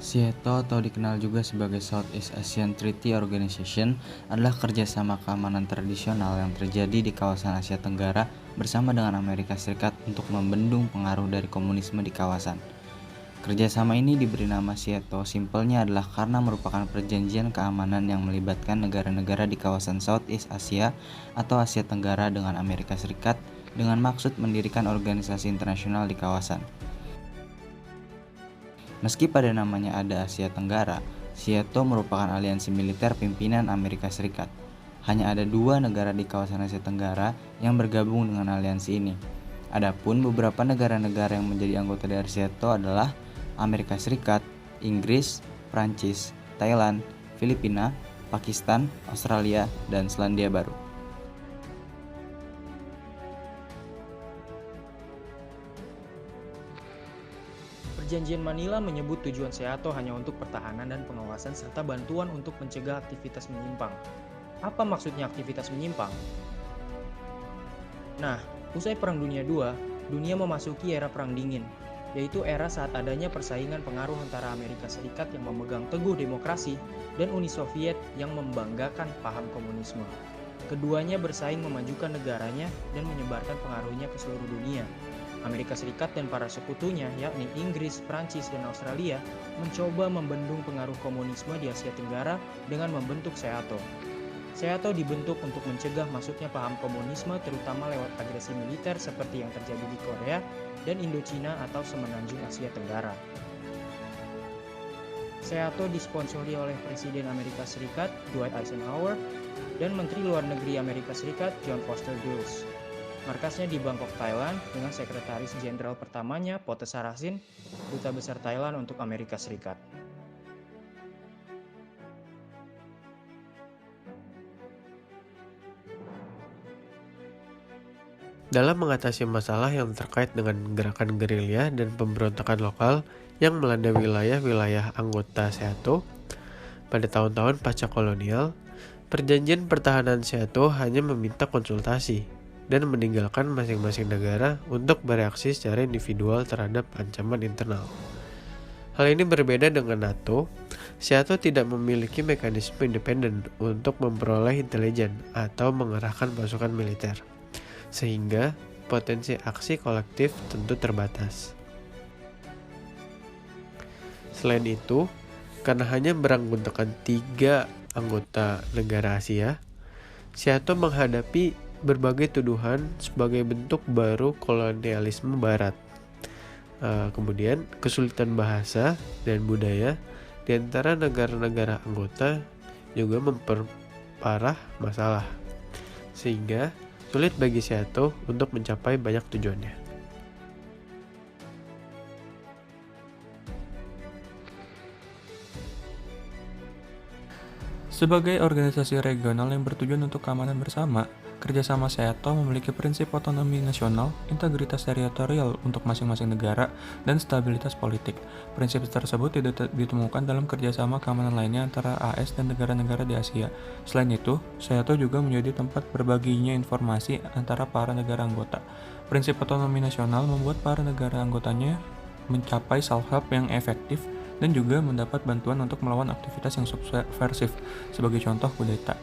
SEATO atau dikenal juga sebagai Southeast Asian Treaty Organization adalah kerjasama keamanan tradisional yang terjadi di kawasan Asia Tenggara bersama dengan Amerika Serikat untuk membendung pengaruh dari komunisme di kawasan. Kerjasama ini diberi nama SEATO simpelnya adalah karena merupakan perjanjian keamanan yang melibatkan negara-negara di kawasan Southeast Asia atau Asia Tenggara dengan Amerika Serikat dengan maksud mendirikan organisasi internasional di kawasan. Meski pada namanya ada Asia Tenggara, SEATO merupakan aliansi militer pimpinan Amerika Serikat. Hanya ada 2 negara di kawasan Asia Tenggara yang bergabung dengan aliansi ini. Adapun beberapa negara-negara yang menjadi anggota dari SEATO adalah Amerika Serikat, Inggris, Prancis, Thailand, Filipina, Pakistan, Australia, dan Selandia Baru. Perjanjian Manila menyebut tujuan SEATO hanya untuk pertahanan dan pengawasan serta bantuan untuk mencegah aktivitas menyimpang. Apa maksudnya aktivitas menyimpang? Nah, usai Perang Dunia II, dunia memasuki era Perang Dingin, yaitu era saat adanya persaingan pengaruh antara Amerika Serikat yang memegang teguh demokrasi dan Uni Soviet yang membanggakan paham komunisme. Keduanya bersaing memajukan negaranya dan menyebarkan pengaruhnya ke seluruh dunia. Amerika Serikat dan para sekutunya, yakni Inggris, Prancis, dan Australia, mencoba membendung pengaruh komunisme di Asia Tenggara dengan membentuk SEATO. SEATO dibentuk untuk mencegah masuknya paham komunisme terutama lewat agresi militer seperti yang terjadi di Korea dan Indochina atau Semenanjung Asia Tenggara. SEATO disponsori oleh Presiden Amerika Serikat Dwight Eisenhower dan Menteri Luar Negeri Amerika Serikat John Foster Dulles. Markasnya di Bangkok, Thailand, dengan Sekretaris Jenderal pertamanya Pote Sarasin, Duta Besar Thailand untuk Amerika Serikat. Dalam mengatasi masalah yang terkait dengan gerakan gerilya dan pemberontakan lokal yang melanda wilayah-wilayah anggota SEATO pada tahun-tahun pasca kolonial, perjanjian pertahanan SEATO hanya meminta konsultasi dan meninggalkan masing-masing negara untuk bereaksi secara individual terhadap ancaman internal. Hal ini berbeda dengan NATO. SEATO tidak memiliki mekanisme independen untuk memperoleh intelijen atau mengerahkan pasukan militer, sehingga potensi aksi kolektif tentu terbatas. Selain itu, karena hanya beranggotakan 3 anggota negara Asia, SEATO menghadapi berbagai tuduhan sebagai bentuk baru kolonialisme Barat. Kemudian kesulitan bahasa dan budaya di antara negara-negara anggota juga memperparah masalah, sehingga sulit bagi SEATO untuk mencapai banyak tujuannya. Sebagai organisasi regional yang bertujuan untuk keamanan bersama, kerjasama SEATO memiliki prinsip otonomi nasional, integritas teritorial untuk masing-masing negara, dan stabilitas politik. Prinsip tersebut tidak ditemukan dalam kerjasama keamanan lainnya antara AS dan negara-negara di Asia. Selain itu, SEATO juga menjadi tempat berbaginya informasi antara para negara anggota. Prinsip otonomi nasional membuat para negara anggotanya mencapai self-help yang efektif dan juga mendapat bantuan untuk melawan aktivitas yang subversif, sebagai contoh kudeta.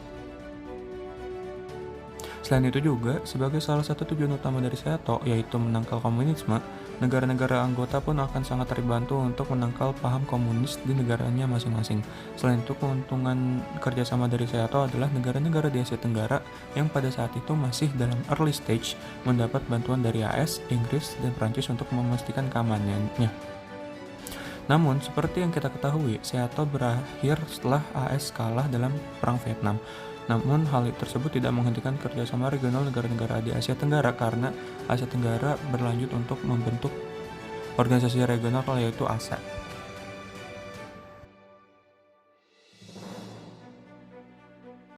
Selain itu juga, sebagai salah satu tujuan utama dari SEATO, yaitu menangkal komunisme, negara-negara anggota pun akan sangat terbantu untuk menangkal paham komunis di negaranya masing-masing. Selain itu, keuntungan kerjasama dari SEATO adalah negara-negara di Asia Tenggara yang pada saat itu masih dalam early stage mendapat bantuan dari AS, Inggris, dan Prancis untuk memastikan keamanannya. Namun, seperti yang kita ketahui, SEATO berakhir setelah AS kalah dalam Perang Vietnam. Namun, hal tersebut tidak menghentikan kerjasama regional negara-negara di Asia Tenggara karena Asia Tenggara berlanjut untuk membentuk organisasi regional yaitu ASEAN.